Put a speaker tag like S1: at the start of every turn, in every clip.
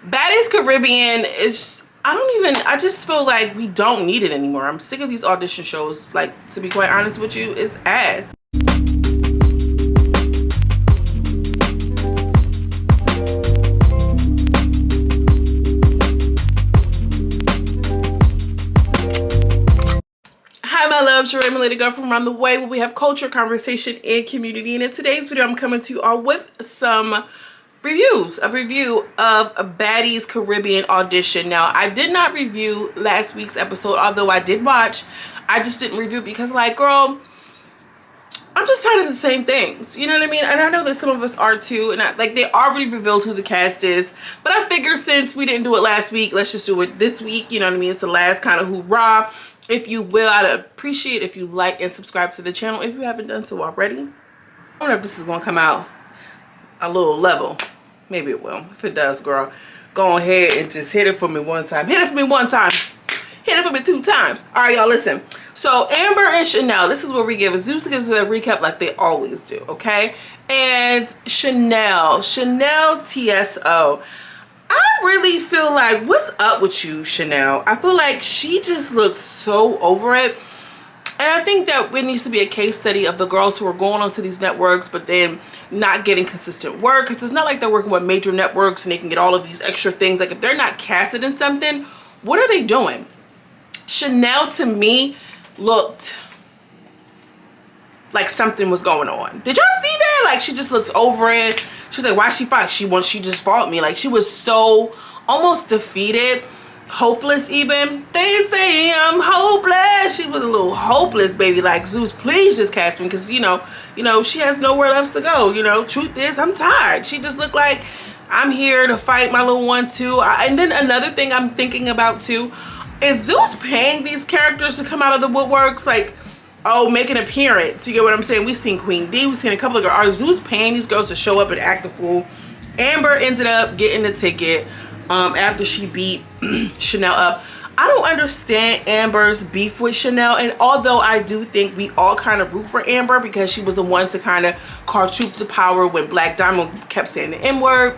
S1: Baddies Caribbean is, I just feel like we don't need it anymore. I'm sick of these audition shows. Like, to be quite honest with you, it's ass. Hi my loves, your my lady girl from around the way, where we have culture, conversation, and community. And in today's video, I'm coming to you all with some reviews. A review of a Baddies Caribbean audition. Now, I did not review last week's episode, although I did watch. I just didn't review because, like, girl, I'm just tired of the same things. You know what I mean? And I know that some of us are too. And like, they already revealed who the cast is. But I figured since we didn't do it last week, let's just do it this week. You know what I mean? It's the last kind of hoorah. If you will, I'd appreciate if you like and subscribe to the channel if you haven't done so already. I don't know if this is going to come out a little level. Maybe it will. If it does, girl, go ahead and just hit it for me one time. Hit it for me one time. Hit it for me 2 times. All right, y'all, listen. So Amber and Chanel, this is where we give Zeus gives a recap like they always do, okay? And Chanel TSO. I really feel like, what's up with you, Chanel? I feel like she just looks so over it. And I think that it needs to be a case study of the girls who are going onto these networks but then not getting consistent work. Because it's not like they're working with major networks and they can get all of these extra things. Like, if they're not casted in something, what are they doing? Chanel, to me, looked like something was going on. Did y'all see that? Like, she just looks over it. She was like, why she fight? She just fought me. Like, she was so almost defeated, hopeless even. They say I'm hopeless. She was a little hopeless, baby. Like, Zeus, please just cast me, because you know, she has nowhere else to go. You know, truth is, I'm tired. She just looked like, I'm here to fight my little one too. And then another thing I'm thinking about too is Zeus paying these characters to come out of the woodworks, like, oh, make an appearance. You get what I'm saying? We've seen Queen D, we've seen a couple of girls. Are Zeus paying these girls to show up and act a fool? Amber ended up getting the ticket after she beat Chanel up. I don't understand Amber's beef with Chanel, and although I do think we all kind of root for Amber because she was the one to kind of call troops to power when Black Diamond kept saying the N-word.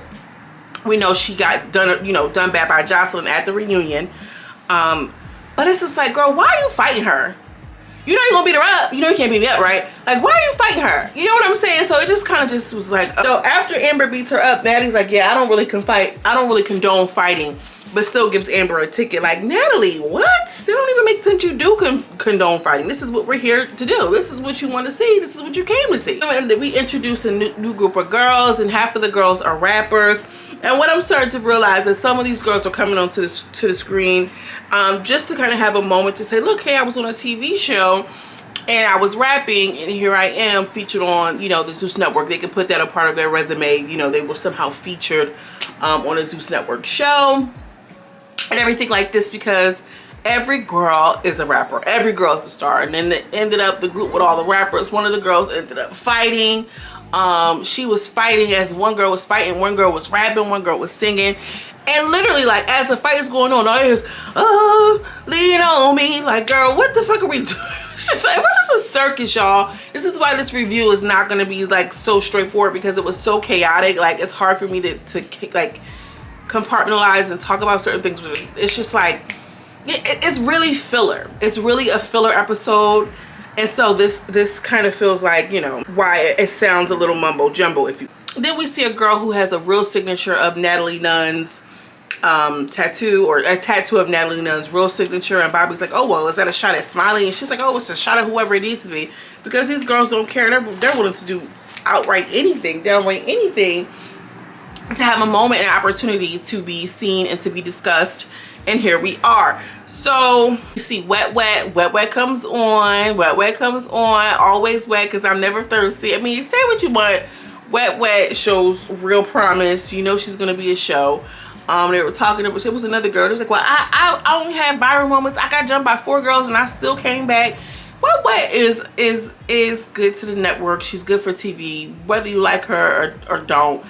S1: We know she got done, done bad by Joseline at the reunion. But it's just like, girl, why are you fighting her? You know you're gonna beat her up. You know you can't beat me up, right? Like, why are you fighting her? You know what I'm saying? So it just kind of just was like, so after Amber beats her up, Natalie's like, yeah, I don't really condone fighting, but still gives Amber a ticket. Like, Natalie, what? That don't even make sense. You do condone fighting. This is what we're here to do. This is what you want to see. This is what you came to see. And we introduced a new group of girls, and half of the girls are rappers. And what I'm starting to realize is some of these girls are coming onto the screen just to kind of have a moment to say, look, hey, I was on a TV show and I was rapping, and here I am featured on, the Zeus Network. They can put that a part of their resume. They were somehow featured on a Zeus Network show and everything like this, because every girl is a rapper. Every girl is a star. And then it ended up, the group with all the rappers, one of the girls ended up fighting. She was fighting as one girl was fighting, one girl was rapping, one girl was singing. And literally, like, as the fight is going on, all is, oh, lean on me. Like, girl, what the fuck are we doing? It's just like, it was just a circus, y'all. This is why this review is not going to be, like, so straightforward, because it was so chaotic. Like, it's hard for me to like, compartmentalize and talk about certain things. It's just like, it's really filler. It's really a filler episode. And so this kind of feels like, why it sounds a little mumbo jumbo. Then we see a girl who has a real signature of NATALIE NUNN's tattoo, or a tattoo of NATALIE NUNN's real signature, and Bobby's like, oh, well, is that a shot at Smiley? And she's like, oh, it's a shot at whoever it needs to be, because these girls don't care. They're willing to do outright anything, downright anything, to have a moment and opportunity to be seen and to be discussed. And here we are. So you see wet comes on, wet comes on, always wet, because I'm never thirsty. I mean, say what you want. Wet shows real promise. She's gonna be a show. They were talking, it was another girl. It was like, well, I only had viral moments. I got jumped by 4 girls and I still came back. Wet is good to the network. She's good for TV, whether you like her or don't.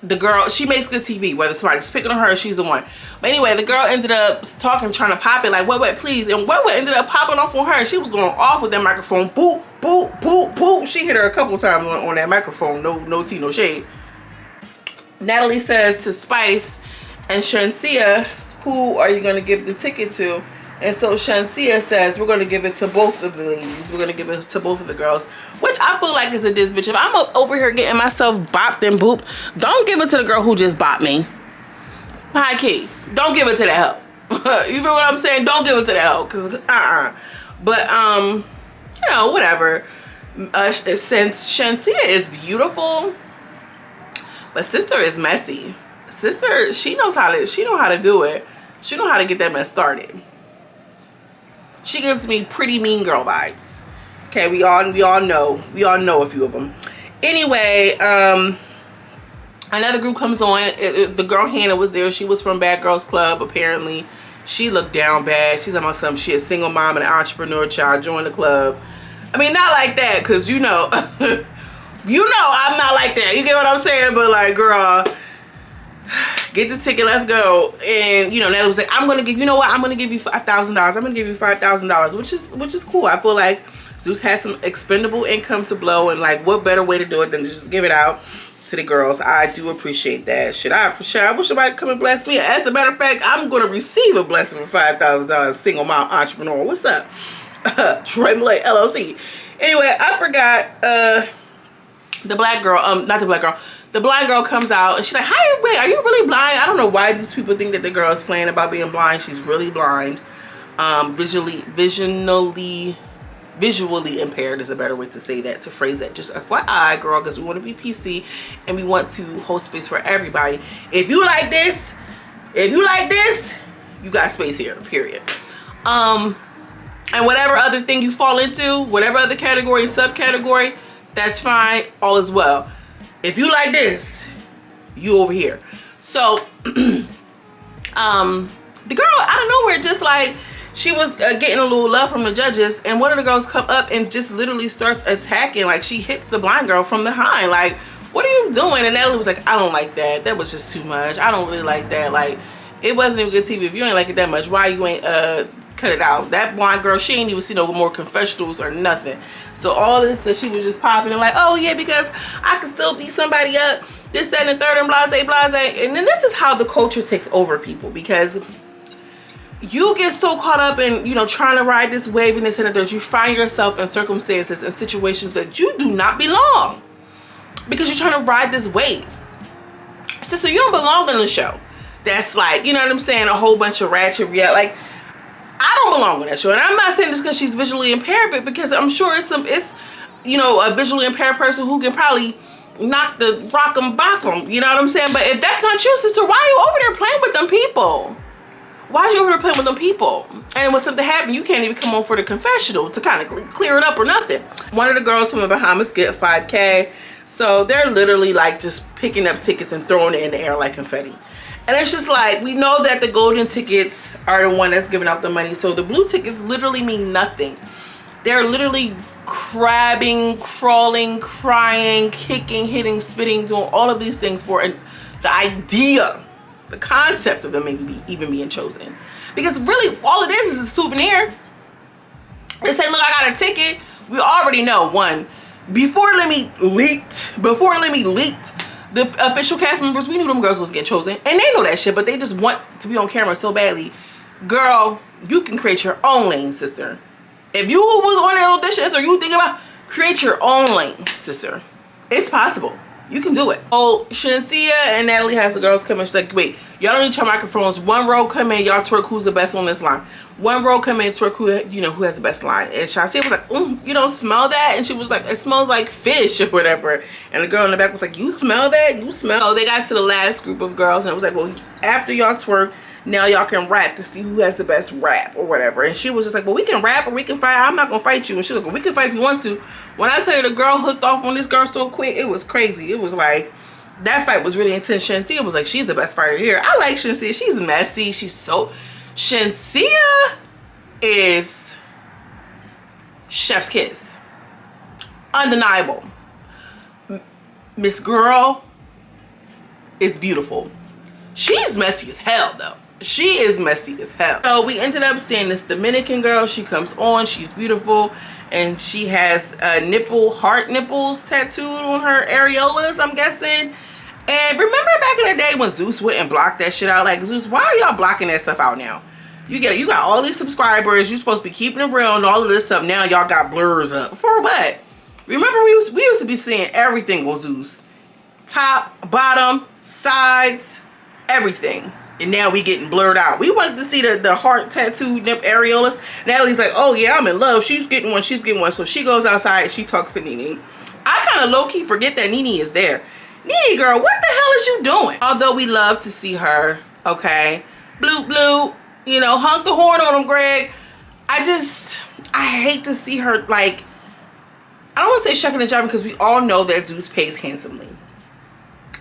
S1: The girl, she makes good TV, whether somebody's picking on her or she's the one. But anyway, the girl ended up talking, trying to pop it like, Wet, please. And Wet ended up popping off on her. She was going off with that microphone. Boop, boop, boop, boop. She hit her a couple times on that microphone. No tea, no shade. Natalie says to Spice and Shansia, who are you going to give the ticket to? And so Shansia says, we're going to give it to both of the ladies. We're going to give it to both of the girls. Which I feel like is a diss, bitch. If I'm over here getting myself bopped and booped, don't give it to the girl who just bopped me. High key. Don't give it to that hoe. You feel what I'm saying? Don't give it to that hoe. Because, But, you know, whatever. Since Shansia is beautiful, but sister is messy. Sister, she knows how to do it. She knows how to get that mess started. She gives me pretty mean girl vibes. Okay, we all know a few of them. Anyway, another group comes on. The girl Hannah was there. She was from Bad Girls Club. Apparently, she looked down bad. She's talking about something. She a single mom and an entrepreneur child. Joined the club. I mean, not like that, cause you know, you know I'm not like that. You get what I'm saying? But like, girl, get the ticket, let's go. And you know, Natalie was like, I'm gonna give, you know what? I'm gonna give you $5,000. I'm gonna give you $5,000, which is cool. I feel like Zeus has some expendable income to blow, and like, what better way to do it than to just give it out to the girls? I do appreciate that. I wish somebody come and bless me. As a matter of fact, I'm gonna receive a blessing for $5,000. Single mom entrepreneur. What's up? Troy Malay LLC. Anyway, I forgot the black girl, not the black girl, the blind girl comes out and she's like, hi, wait, are you really blind? I don't know why these people think that the girl is playing about being blind. She's really blind. Visually impaired is a better way to say that, to phrase that. Just FYI, girl, because we want to be PC and we want to hold space for everybody. If you like this, you got space here, period. And whatever other thing you fall into, whatever other category, subcategory, that's fine, all is well. If you like this, you over here. So, the girl out of nowhere, just like, she was getting a little love from the judges, and one of the girls come up and just literally starts attacking. Like, she hits the blind girl from behind. Like, what are you doing? And Natalie was like, I don't like that. That was just too much. I don't really like that. Like, it wasn't even good TV. If you ain't like it that much, why you ain't, cut it out? That blind girl, she ain't even seen no more confessionals or nothing. So all this that she was just popping and like, oh yeah, because I can still beat somebody up, this, that, and the third, and blase, blase. And then this is how the culture takes over people, because you get so caught up in, you know, trying to ride this wave and this and that, you find yourself in circumstances and situations that you do not belong, because you're trying to ride this wave. So you don't belong on the show. That's like, you know what I'm saying, a whole bunch of ratchet, like, I don't belong on that show. And I'm not saying this because she's visually impaired, but because I'm sure it's you know, a visually impaired person who can probably knock the rock 'em back 'em, you know what I'm saying? But if that's not you, sister, why are you over there playing with them people? Why are you over there playing with them people? And when something happened, you can't even come on for the confessional to kind of clear it up or nothing. One of the girls from the Bahamas get $5K. So they're literally like just picking up tickets and throwing it in the air like confetti. And it's just like, we know that the golden tickets are the one that's giving out the money. So the blue tickets literally mean nothing. They're literally crabbing, crawling, crying, kicking, hitting, spitting, doing all of these things for the idea, the concept of them even being chosen. Because really, all it is a souvenir. They say, look, I got a ticket. We already know, one, before Let Me leaked, the official cast members, we knew them girls was getting chosen, and they know that shit, but they just want to be on camera so badly. Girl, you can create your own lane, sister. If you was on the auditions, or you think about, create your own lane, sister. It's possible. You can do it. Oh, Shansia and Natalie has the girls come in. She's like, wait, y'all don't need your microphones. One row come in, y'all twerk who's the best on this line. One row come in, twerk who, you know, who has the best line. And Shansia was like, you don't smell that? And she was like, it smells like fish or whatever. And the girl in the back was like, you smell that? You smell? So they got to the last group of girls, and it was like, well, after y'all twerk, now y'all can rap to see who has the best rap or whatever. And she was just like, well, we can rap or we can fight. I'm not gonna fight you. And she was like, well, we can fight if you want to. When I tell you the girl hooked off on this girl so quick, it was crazy. It was like, that fight was really intense. Shansia was like, she's the best fighter here. I like Shansia. She's messy. She's so... Shansia is chef's kiss. Undeniable. Miss Girl is beautiful. She's messy as hell, though. She is messy as hell. So we ended up seeing this Dominican girl. She comes on. She's beautiful. And she has heart nipples tattooed on her areolas, I'm guessing. And remember back in the day when Zeus went and blocked that shit out? Like, Zeus, why are y'all blocking that stuff out now? You got all these subscribers. You're supposed to be keeping it real and all of this stuff. Now y'all got blurs up. For what? Remember we used to be seeing everything on Zeus. Top, bottom, sides, everything. And now we getting blurred out. We wanted to see the heart tattooed nip areolas. Natalie's like, oh yeah, I'm in love. She's getting one. She's getting one. So she goes outside and she talks to Nene. I kind of low-key forget that Nene is there. Nene, girl, what the hell is you doing? Although we love to see her, okay? Bloop, bloop. You know, honk the horn on him, Greg. I hate to see her, like, I don't want to say shucking and jiving because we all know that Zeus pays handsomely.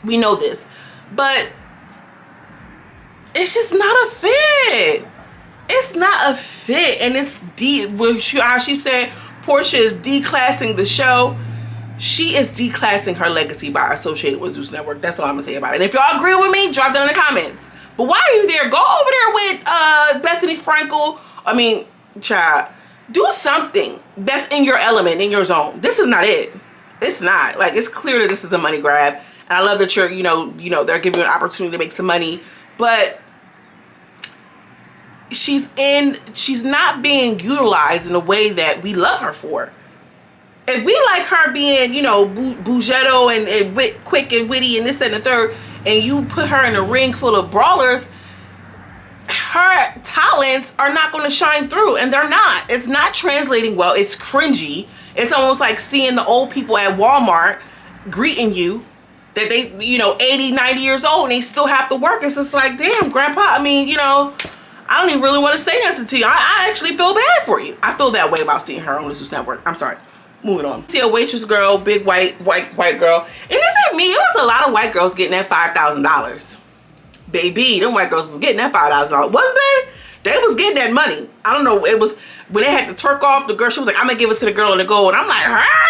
S1: We know this. But it's just not a fit. It's not a fit. And it's how she said Portia is declassing the show. She is declassing her legacy by associating with Zeus Network. That's all I'm gonna say about it. And if y'all agree with me, drop that in the comments. But why are you there? Go over there with Bethany Frankel. I mean, child, do something that's in your element, in your zone. This is not it. It's not. Like, it's clear that this is a money grab. And I love that you're, you know, they're giving you an opportunity to make some money. But she's not being utilized in a way that we love her for. If we like her being, you know, bougetto and quick and witty and this, that, and the third, and you put her in a ring full of brawlers, her talents are not going to shine through. And they're not. It's not translating well. It's cringy. It's almost like seeing the old people at Walmart greeting you. That they, you know, 80, 90 years old and they still have to work. It's just like, damn, Grandpa. I mean, you know, I don't even really want to say nothing to you. I actually feel bad for you. I feel that way about seeing her on the Zeus Network. I'm sorry. Moving on. See a waitress girl, big white girl. And this ain't me. It was a lot of white girls getting that $5,000. Baby, them white girls was getting that $5,000. Wasn't they? They was getting that money. I don't know. It was when they had to twerk off the girl. She was like, I'm going to give it to the girl in the gold. And I'm like,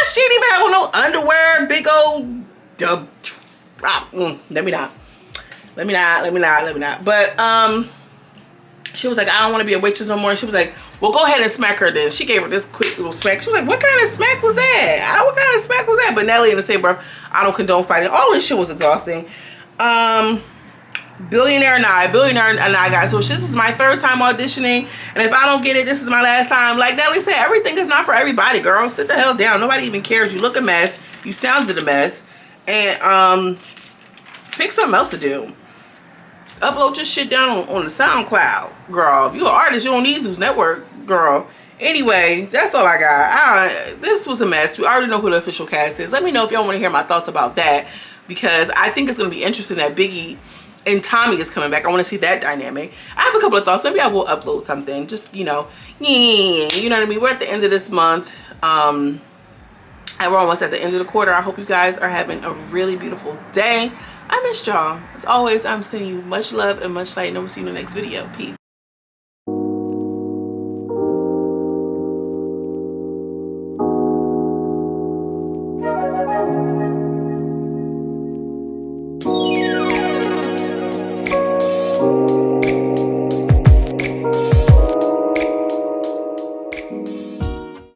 S1: she didn't even have on no underwear. Big old let me not. But she was like, I don't want to be a waitress no more. And she was like, well, go ahead and smack her then. She gave her this quick little smack. She was like, what kind of smack was that? What kind of smack was that? But Natalie in the same breath, I don't condone fighting. All this shit was exhausting. Billionaire and I got to. This is my third time auditioning. And if I don't get it, this is my last time. Like Natalie said, everything is not for everybody, girl. Sit the hell down. Nobody even cares. You look a mess. You sounded a mess. And pick something else to do. Upload your shit down on the SoundCloud, girl. If you're an artist, you don't need Zeus Network, girl. Anyway, that's all I got. This was a mess. We already know who the official cast is. Let me know if y'all want to hear my thoughts about that, because I think it's going to be interesting that Biggie and Tommy is coming back. I want to see that dynamic. I have a couple of thoughts. Maybe I will upload something. Just, you know what I mean? We're at the end of this month. And we're almost at the end of the quarter. I hope you guys are having a really beautiful day. I missed y'all. As always, I'm sending you much love and much light, and we'll see you in the next video. Peace.